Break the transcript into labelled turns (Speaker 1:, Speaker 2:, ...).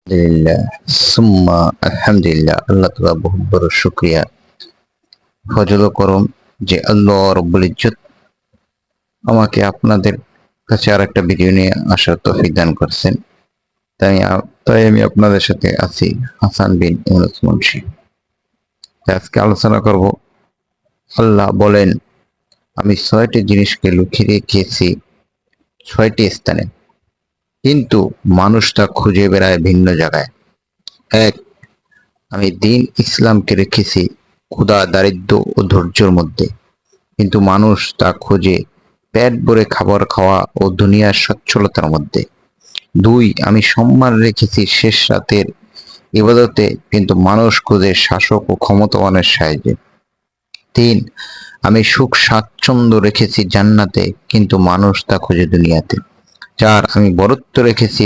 Speaker 1: আলহামদুলিল্লাহ সুম্মা আলহামদুলিল্লাহ। আল্লাহ তাআলা বহুত বড় শুকরিয়া ফজল ও করম যে আল্লাহ রব্বুল ইজ্জত আমাকে আপনাদের কাছে আর একটা ভিডিও নিয়ে আসার তৌফিক দান করছেন। তাই আমি আপনাদের সাথে আছি, হাসান বিন ইউনুস মুন্সি। আজকে আলোচনা করব, আল্লাহ বলেন, আমি ৬টি জিনিসকে লুকিয়ে রেখেছি ৬টি স্থানে, কিন্তু মানুষ তা খুঁজে বেড়ায় ভিন্ন জায়গায়। এক, আমি দিন ইসলামকে রেখেছি ক্ষুধা, দারিদ্র ও ধৈর্যের মধ্যে, কিন্তু মানুষ তা খোঁজে পেট ভরে খাবার খাওয়া ও দুনিয়ার সচ্ছলতার মধ্যে। ২, আমি সম্মান রেখেছি শেষ রাতের ইবাদতে, কিন্তু মানুষ খোঁজে শাসক ও ক্ষমতাবানের সাহায্যে। ৩, আমি সুখ স্বাচ্ছন্দ্য রেখেছি জান্নাতে, কিন্তু মানুষ তা খোঁজে দুনিয়াতে। ৪, আমি বরত্ব রেখেছি